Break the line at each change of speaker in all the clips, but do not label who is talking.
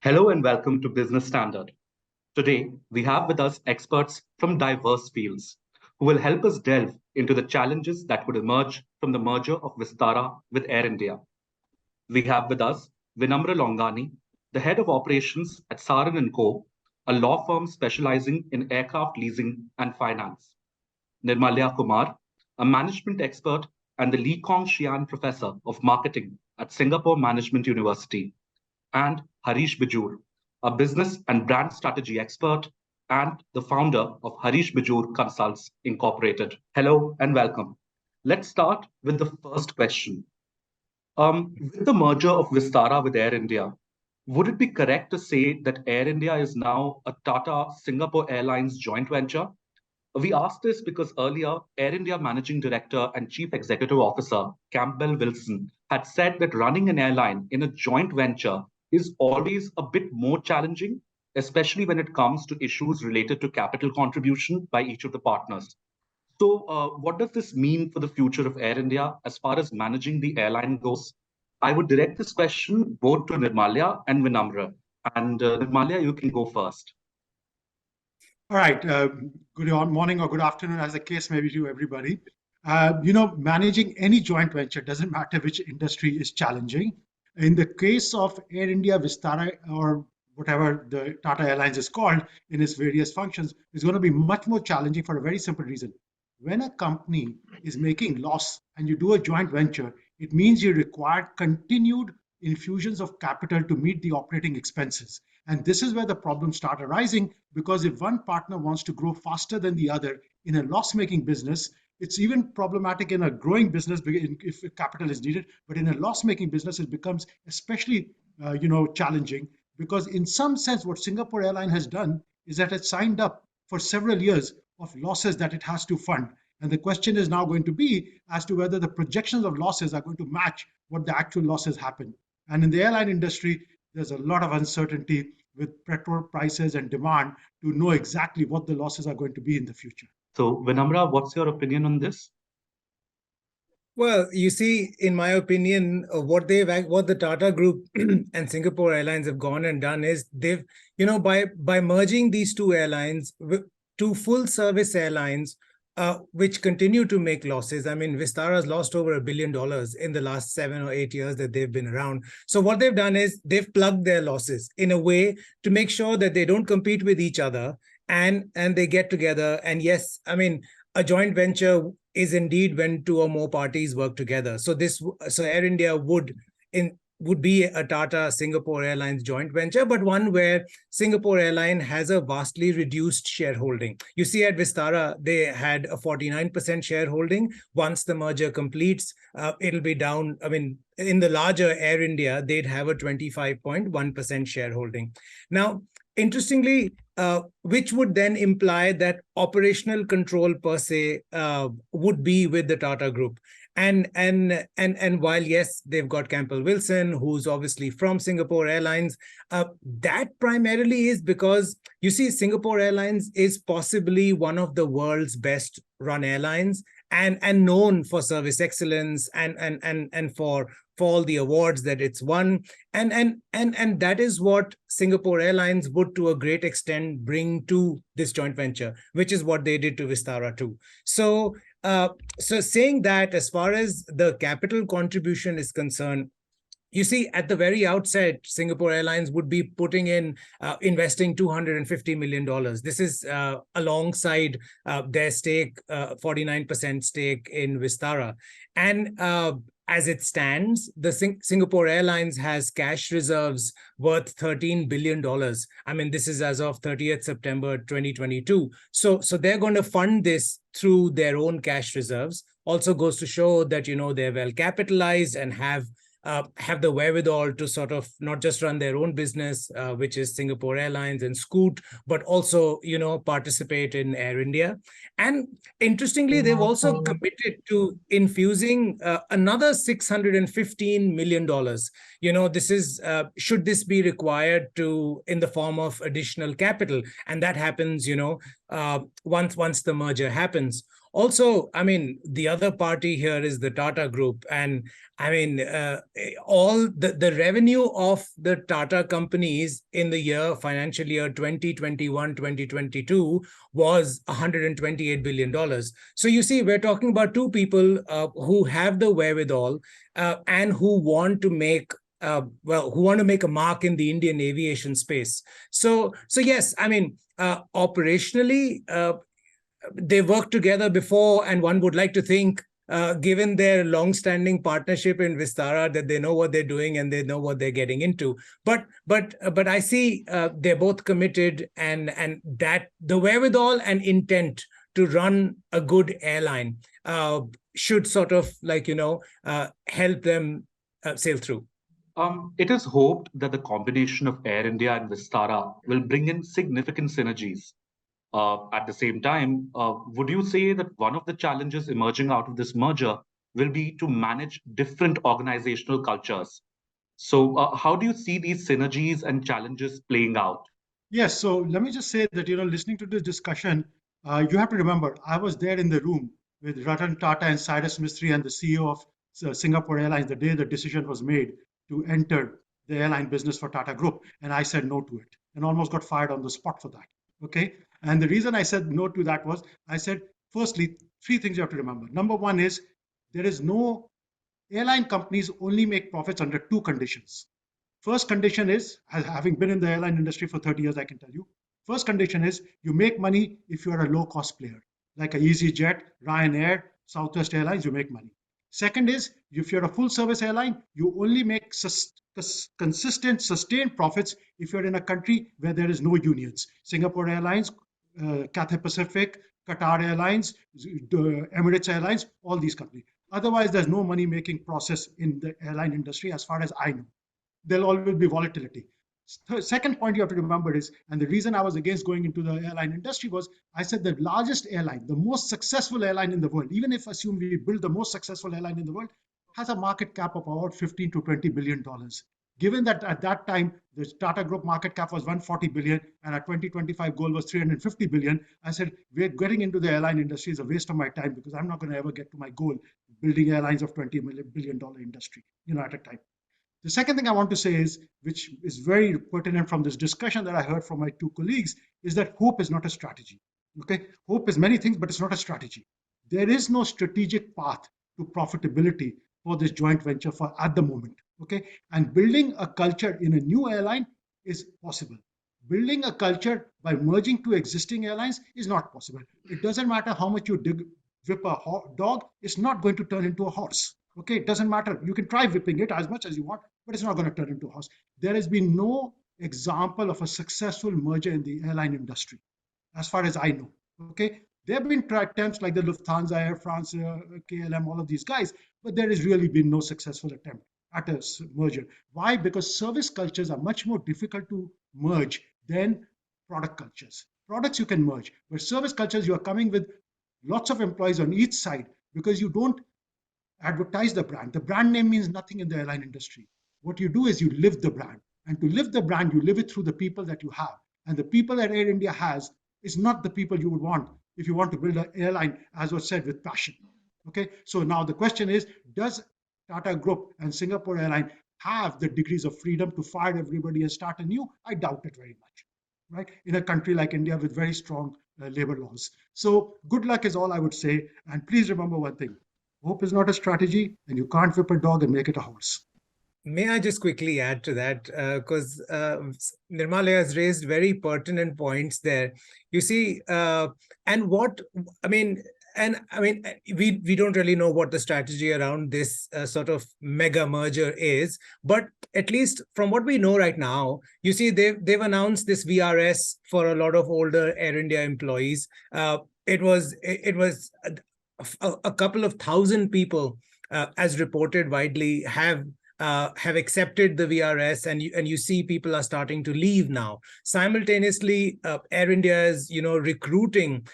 Hello and welcome to Business Standard. Today, we have with us experts from diverse fields who will help us delve into the challenges that could emerge from the merger of Vistara with Air India. We have with us Vinamra Longani, the head of operations at Saran & Co., a law firm specializing in aircraft leasing and finance. Nirmalya Kumar, a management expert and the Lee Kong Chian Professor of Marketing at Singapore Management University, and Harish Bijur, a business and brand strategy expert and the founder of Harish Bijur Consults Incorporated. Hello and welcome. Let's start with the first question. With the merger of Vistara with Air India, would it be correct to say that Air India is now a Tata Singapore Airlines joint venture? We asked this because earlier, Air India Managing Director and Chief Executive Officer Campbell Wilson had said that running an airline in a joint venture is always a bit more challenging, especially when it comes to issues related to capital contribution by each of the partners. So, what does this mean for the future of Air India as far as managing the airline goes? I would direct this question both to Nirmalya and Vinamra. And Nirmalya, you can go first.
All right. Good morning or good afternoon, as the case may be, to everybody. Managing any joint venture doesn't matter which industry is challenging. In the case of Air India, Vistara, or whatever the Tata Airlines is called in its various functions, is going to be much more challenging for a very simple reason. When a company is making loss and you do a joint venture, it means you require continued infusions of capital to meet the operating expenses. And this is where the problems start arising, because if one partner wants to grow faster than the other in a loss-making business, it's even problematic in a growing business if capital is needed. But in a loss-making business, it becomes especially challenging, because in some sense, what Singapore Airlines has done is that it signed up for several years of losses that it has to fund. And the question is now going to be as to whether the projections of losses are going to match what the actual losses happen. And in the airline industry, there's a lot of uncertainty with petrol prices and demand to know exactly what the losses are going to be in the future.
So, Vinamra, what's your opinion on this?
Well, you see, in my opinion, what the Tata Group and Singapore Airlines have gone and done is they've, by merging these two airlines, two full service airlines, which continue to make losses. I mean, Vistara's lost over $1 billion in the last 7 or 8 years that they've been around. So what they've done is they've plugged their losses in a way to make sure that they don't compete with each other, and they get together. And yes, I mean, a joint venture is indeed when two or more parties work together. So Air India would be a Tata Singapore Airlines joint venture, but one where Singapore Airlines has a vastly reduced shareholding. You see, at Vistara, they had a 49% shareholding. Once the merger completes, it'll be down. I mean, in the larger Air India, they'd have a 25.1% shareholding. Now, interestingly, which would then imply that operational control per se would be with the Tata Group. And while, yes, they've got Campbell Wilson, who's obviously from Singapore Airlines, that primarily is because, you see, Singapore Airlines is possibly one of the world's best run airlines, and known for service excellence and for all the awards that it's won. And that is what Singapore Airlines would, to a great extent, bring to this joint venture, which is what they did to Vistara too. So saying that, as far as the capital contribution is concerned, you see, at the very outset, Singapore Airlines would be putting in, investing $250 million. This is alongside their stake, 49% stake in Vistara. And as it stands, the Singapore Airlines has cash reserves worth $13 billion. I mean, this is as of 30th September 2022. So they're going to fund this through their own cash reserves. Also goes to show that, they're well capitalized and have the wherewithal to sort of not just run their own business, which is Singapore Airlines and Scoot, but also, participate in Air India. And interestingly, they've also committed to infusing another $615 million. This is, should this be required in the form of additional capital, and that happens, once the merger happens. Also, I mean, the other party here is the Tata Group. And I mean, all the revenue of the Tata companies in the financial year 2021, 2022 was $128 billion. So you see, we're talking about two people who have the wherewithal and who want to make who want to make a mark in the Indian aviation space. So yes, I mean, operationally, they worked together before, and one would like to think, given their long-standing partnership in Vistara, that they know what they're doing and they know what they're getting into. But I see they're both committed, and that the wherewithal and intent to run a good airline should sort of help them sail through.
It is hoped that the combination of Air India and Vistara will bring in significant synergies. At the same time, would you say that one of the challenges emerging out of this merger will be to manage different organizational cultures? So, how do you see these synergies and challenges playing out?
Yes, so let me just say that, listening to this discussion, you have to remember, I was there in the room with Ratan Tata and Cyrus Mistry and the CEO of Singapore Airlines the day the decision was made to enter the airline business for Tata Group. And I said no to it and almost got fired on the spot for that. Okay. And the reason I said no to that was I said, firstly, three things you have to remember. Number one is there is no airline companies only make profits under two conditions. First condition is, having been in the airline industry for 30 years, I can tell you, first condition is you make money if you're a low-cost player, like a EasyJet, Ryanair, Southwest Airlines, you make money. Second is, if you're a full-service airline, you only make consistent, sustained profits if you're in a country where there is no unions. Singapore Airlines, Cathay Pacific, Qatar Airlines, Emirates Airlines, all these companies. Otherwise, there's no money-making process in the airline industry as far as I know. There'll always be volatility. Second point you have to remember is, and the reason I was against going into the airline industry was, I said the largest airline, the most successful airline in the world, even if assume we build the most successful airline in the world, has a market cap of about 15 to $20 billion. Given that at that time, the Tata Group market cap was 140 billion and our 2025 goal was 350 billion, I said, we're getting into the airline industry is a waste of my time because I'm not going to ever get to my goal, building airlines of $20 billion industry, at a time. The second thing I want to say is, which is very pertinent from this discussion that I heard from my two colleagues, is that hope is not a strategy. Okay, hope is many things, but it's not a strategy. There is no strategic path to profitability for this joint venture for at the moment. Okay, and building a culture in a new airline is possible. Building a culture by merging two existing airlines is not possible. It doesn't matter how much you whip a dog, it's not going to turn into a horse. Okay, it doesn't matter. You can try whipping it as much as you want, but it's not going to turn into a horse. There has been no example of a successful merger in the airline industry, as far as I know. Okay, there have been attempts like the Lufthansa, Air France, KLM, all of these guys, but there has really been no successful attempt at a merger. Why? Because service cultures are much more difficult to merge than product cultures. Products you can merge, but service cultures, you are coming with lots of employees on each side because you don't advertise the brand. The brand name means nothing in the airline industry. What you do is you live the brand. And to live the brand, you live it through the people that you have. And the people that Air India has is not the people you would want if you want to build an airline, as was said, with passion. Okay, so now the question is, does Tata Group and Singapore Airline have the degrees of freedom to fire everybody and start anew? I doubt it very much, right? In a country like India with very strong labor laws. So good luck is all I would say. And please remember one thing. Hope is not a strategy, and you can't whip a dog and make it a horse.
May I just quickly add to that? Because Nirmala has raised very pertinent points there. You see, and what, I mean, we don't really know what the strategy around this sort of mega merger is, but at least from what we know right now, you see, they've announced this VRS for a lot of older Air India employees. It was a couple of thousand people, as reported widely, have accepted the VRS, and you see people are starting to leave now. Simultaneously, Air India is recruiting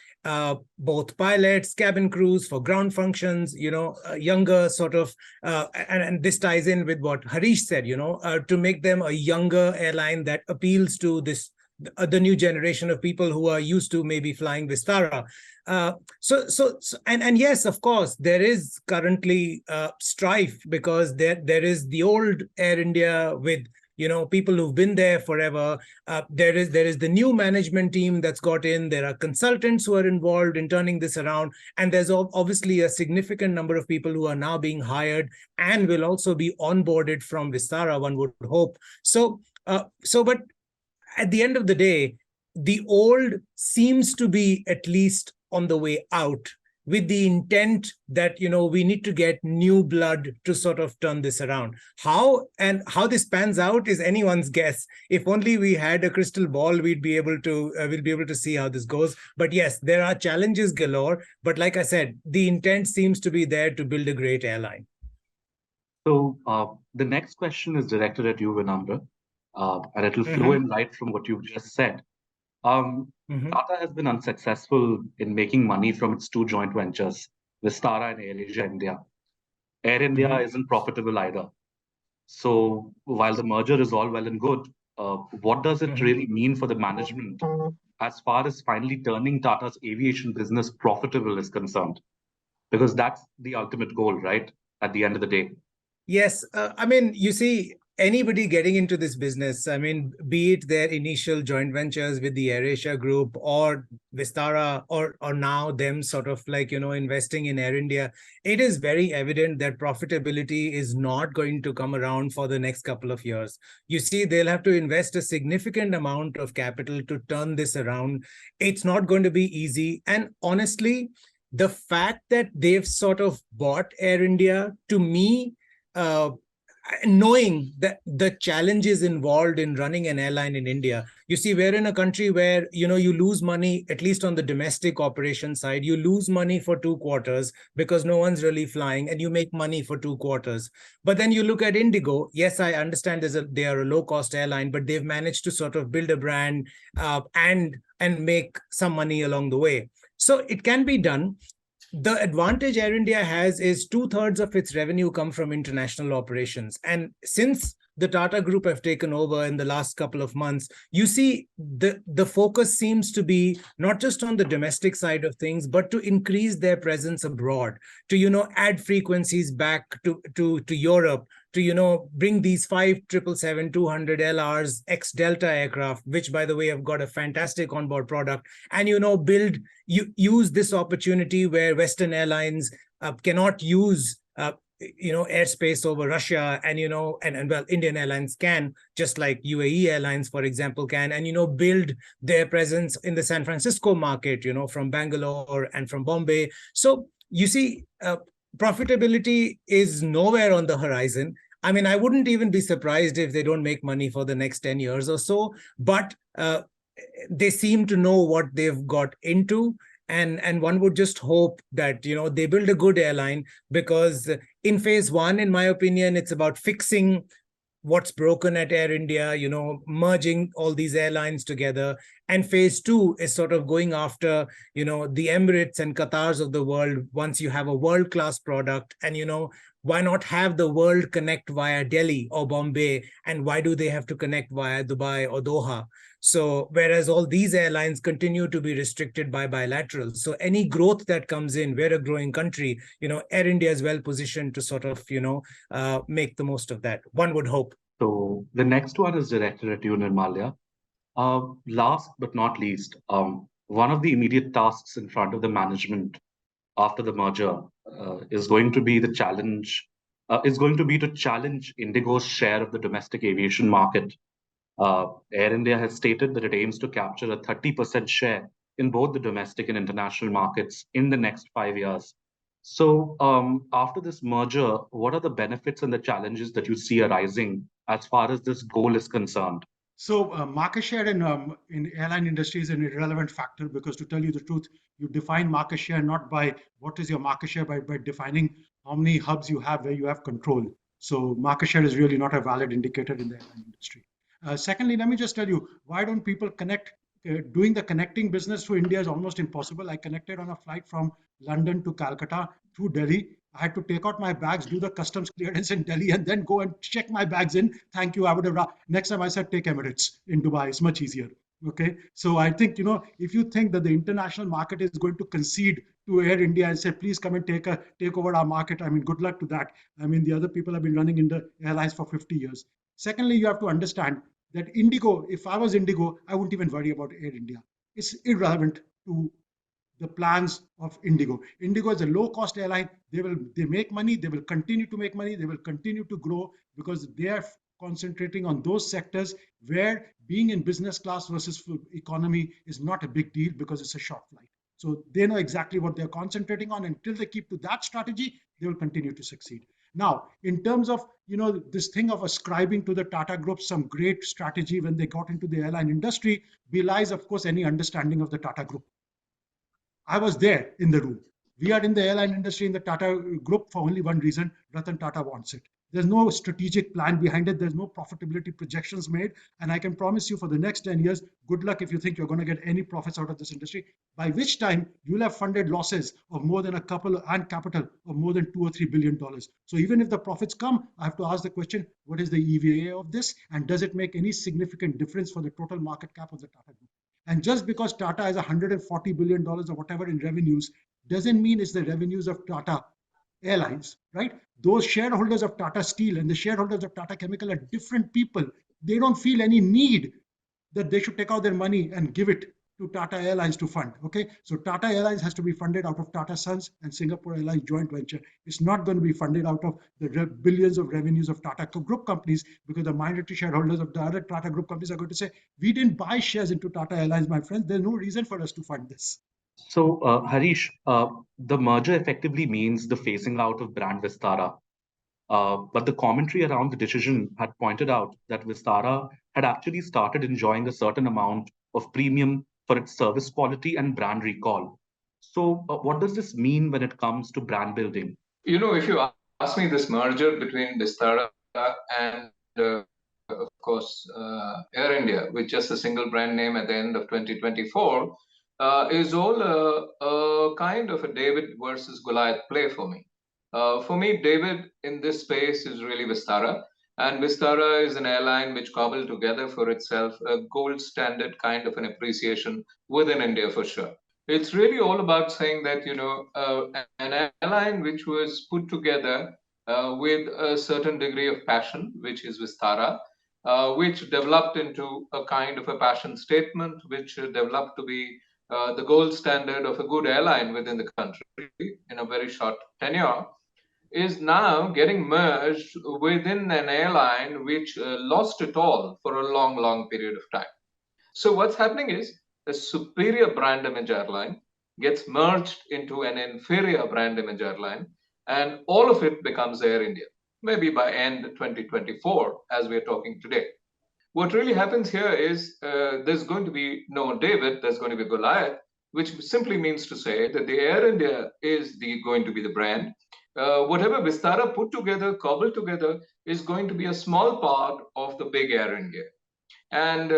both pilots, cabin crews for ground functions, younger sort of, and this ties in with what Harish said, to make them a younger airline that appeals to this the new generation of people who are used to maybe flying Vistara. And yes, of course, there is currently strife because there is the old Air India with people who've been there forever. There is the new management team that's got in. There are consultants who are involved in turning this around, and there's obviously a significant number of people who are now being hired and will also be onboarded from Vistara, one would hope. But at the end of the day, the old seems to be at least on the way out, with the intent that we need to get new blood to sort of turn this around. How this pans out is anyone's guess. If only we had a crystal ball, we'll be able to see how this goes. But yes, there are challenges galore. But like I said, the intent seems to be there to build a great airline.
So the next question is directed at you, Vinamra, and it will flow in right from what you've just said. Tata has been unsuccessful in making money from its two joint ventures, Vistara and Air Asia India. Air India isn't profitable either. So while the merger is all well and good, what does it really mean for the management as far as finally turning Tata's aviation business profitable is concerned? Because that's the ultimate goal, right? At the end of the day.
Yes. I mean, you see, anybody getting into this business, I mean, be it their initial joint ventures with the AirAsia group or Vistara or now them sort of like, investing in Air India, it is very evident that profitability is not going to come around for the next couple of years. You see, they'll have to invest a significant amount of capital to turn this around. It's not going to be easy. And honestly, the fact that they've sort of bought Air India, to me, knowing that the challenges involved in running an airline in India, you see, we're in a country where, you lose money, at least on the domestic operation side, you lose money for 2 quarters because no one's really flying, and you make money for 2 quarters. But then you look at Indigo. Yes, I understand they are a low-cost airline, but they've managed to sort of build a brand and make some money along the way. So it can be done. The advantage Air India has is 2/3 of its revenue come from international operations. And since the Tata Group have taken over in the last couple of months, you see the focus seems to be not just on the domestic side of things, but to increase their presence abroad, to, add frequencies back to Europe, to, bring these 5 777-200 LRs ex-Delta aircraft, which, by the way, have got a fantastic onboard product, and, use this opportunity where Western airlines cannot use airspace over Russia, and well, Indian airlines can, just like UAE Airlines, for example, can, and build their presence in the San Francisco market, from Bangalore and from Bombay. So you see, profitability is nowhere on the horizon. I mean, I wouldn't even be surprised if they don't make money for the next 10 years or so, but they seem to know what they've got into. And one would just hope that, they build a good airline, because in phase 1, in my opinion, it's about fixing what's broken at Air India, merging all these airlines together. And phase 2 is sort of going after, the Emirates and Qatars of the world. Once you have a world-class product, and, why not have the world connect via Delhi or Bombay? And why do they have to connect via Dubai or Doha? So whereas all these airlines continue to be restricted by bilaterals. So any growth that comes in, we're a growing country, Air India is well positioned to sort of, make the most of that, one would hope.
So the next one is directed at you, Nirmalya. Last but not least, one of the immediate tasks in front of the management after the merger is going to be to challenge Indigo's share of the domestic aviation market. Air India has stated that it aims to capture a 30% share in both the domestic and international markets in the next 5 years. So after this merger, what are the benefits and the challenges that you see arising as far as this goal is concerned?
So market share in airline industry is an irrelevant factor, because, to tell you the truth, you define market share not by what is your market share, by defining how many hubs you have where you have control. So market share is really not a valid indicator in the airline industry. Secondly, let me just tell you, why don't people connect? Doing the connecting business to India is almost impossible. I connected on a flight from London to Calcutta through Delhi. I had to take out my bags, do the customs clearance in Delhi, and then go and check my bags in. Thank you. I would have next time I said take Emirates in Dubai. It's much easier. Okay, so I think, if you think that the international market is going to concede to Air India and say, please come and take over our market, I mean, good luck to that. I mean, the other people have been running in the airlines for 50 years. Secondly, you have to understand that Indigo, if I was Indigo, I wouldn't even worry about Air India. It's irrelevant to the plans of Indigo. Indigo is a low-cost airline. They make money. They will continue to make money. They will continue to grow because they are concentrating on those sectors where being in business class versus economy is not a big deal because it's a short flight. So they know exactly what they're concentrating on. Until they keep to that strategy, they will continue to succeed. Now, in terms of this thing of ascribing to the Tata Group some great strategy when they got into the airline industry, belies, of course, any understanding of the Tata Group. I was there in the room. We are in the airline industry in the Tata Group for only one reason: Ratan Tata wants it. There's no strategic plan behind it. There's no profitability projections made. And I can promise you for the next 10 years, good luck if you think you're going to get any profits out of this industry, by which time you'll have funded losses of more than a couple and capital of more than $2 or $3 billion. So even if the profits come, I have to ask the question, what is the EVA of this? And does it make any significant difference for the total market cap of the Tata Group? And just because Tata has $140 billion or whatever in revenues doesn't mean it's the revenues of Tata Airlines, right? Those shareholders of Tata Steel and the shareholders of Tata Chemical are different people. They don't feel any need that they should take out their money and give it to Tata Airlines to fund. Okay, so Tata Airlines has to be funded out of Tata Sons and Singapore Airlines joint venture. It's not going to be funded out of the billions of revenues of Tata Group companies, because the minority shareholders of the other Tata Group companies are going to say, we didn't buy shares into Tata Airlines, my friends. There's no reason for us to fund this.
So, Harish, the merger effectively means the phasing out of brand Vistara. But the commentary around the decision had pointed out that Vistara had actually started enjoying a certain amount of premium for its service quality and brand recall. So, what does this mean when it comes to brand building?
If you ask me, this merger between Vistara and, of course, Air India, with just a single brand name at the end of 2024, is all a kind of a David versus Goliath play for me. For me, David in this space is really Vistara. And Vistara is an airline which cobbled together for itself a gold standard kind of an appreciation within India for sure. It's really all about saying that, an airline which was put together with a certain degree of passion, which is Vistara, which developed into a kind of a passion statement, which developed to be the gold standard of a good airline within the country in a very short tenure, is now getting merged within an airline which lost it all for a long, long period of time. So what's happening is a superior brand image airline gets merged into an inferior brand image airline, and all of it becomes Air India, maybe by end 2024, as we're talking today. What really happens here is there's going to be no David, there's going to be Goliath, which simply means to say that the Air India is going to be the brand. Whatever Vistara put together, cobbled together, is going to be a small part of the big Air India. And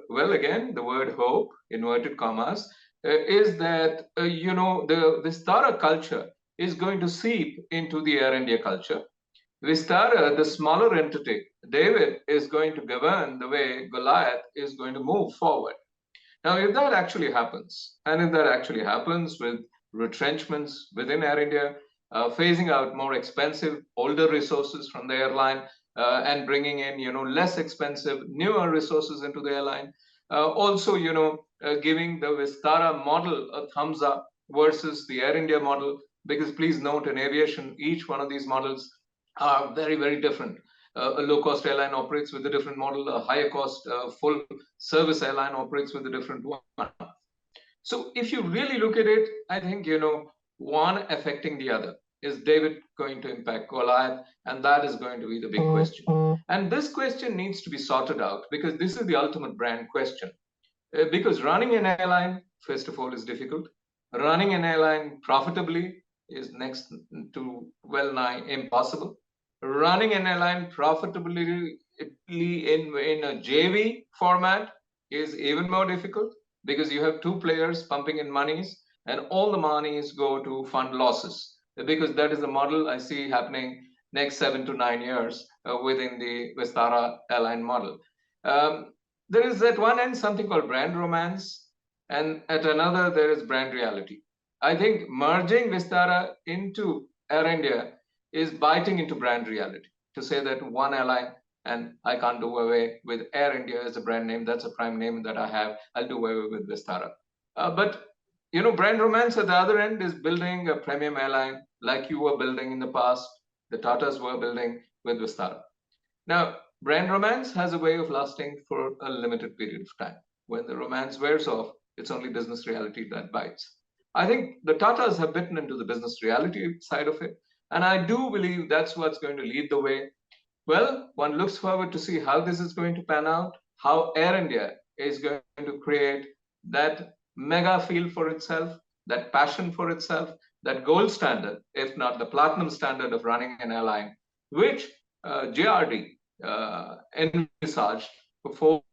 well, again, the word hope, inverted commas, is that, the Vistara culture is going to seep into the Air India culture. Vistara, the smaller entity, David, is going to govern the way Goliath is going to move forward. Now, if that actually happens, and if that actually happens with retrenchments within Air India, phasing out more expensive, older resources from the airline, and bringing in, less expensive, newer resources into the airline, also, giving the Vistara model a thumbs up versus the Air India model, because please note, in aviation, each one of these models are very, very different. A low-cost airline operates with a different model. A higher-cost, full-service airline operates with a different one. So if you really look at it, I think, one affecting the other. Is David going to impact Goliath? And that is going to be the big question. And this question needs to be sorted out, because this is the ultimate brand question. Because running an airline, first of all, is difficult. Running an airline profitably is next to well nigh impossible. Running an airline profitably in a JV format is even more difficult, because you have two players pumping in monies, and all the monies go to fund losses, because that is the model I see happening next 7 to 9 years within the Vistara airline model. there is at one end something called brand romance, and at another there is brand reality. I think merging Vistara into Air India is biting into brand reality, to say that one airline, and I can't do away with Air India as a brand name. That's a prime name that I have. I'll do away with Vistara. But brand romance at the other end is building a premium airline like you were building in the past, the Tatas were building with Vistara. Now, brand romance has a way of lasting for a limited period of time. When the romance wears off, it's only business reality that bites. I think the Tatas have bitten into the business reality side of it, and I do believe that's what's going to lead the way. Well, one looks forward to see how this is going to pan out, how Air India is going to create that mega feel for itself, that passion for itself, that gold standard, if not the platinum standard of running an airline, which JRD envisaged for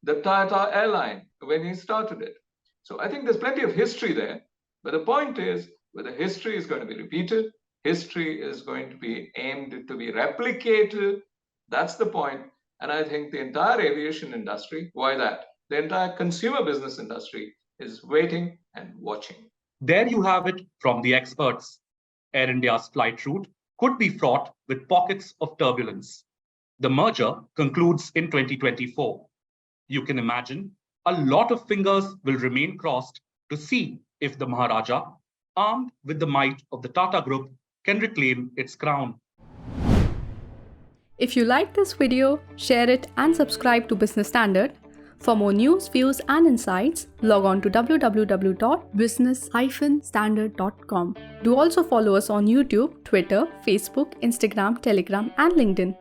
the Tata airline when he started it. So I think there's plenty of history there. But the point is, whether history is going to be repeated, history is going to be aimed to be replicated. That's the point. And I think the entire aviation industry, why that? The entire consumer business industry is waiting and watching.
There you have it from the experts. Air India's flight route could be fraught with pockets of turbulence. The merger concludes in 2024. You can imagine a lot of fingers will remain crossed to see if the Maharaja, armed with the might of the Tata Group, can reclaim its crown.
If you like this video, share it and subscribe to Business Standard. For more news, views and insights, log on to www.business-standard.com. Do also follow us on YouTube, Twitter, Facebook, Instagram, Telegram and LinkedIn.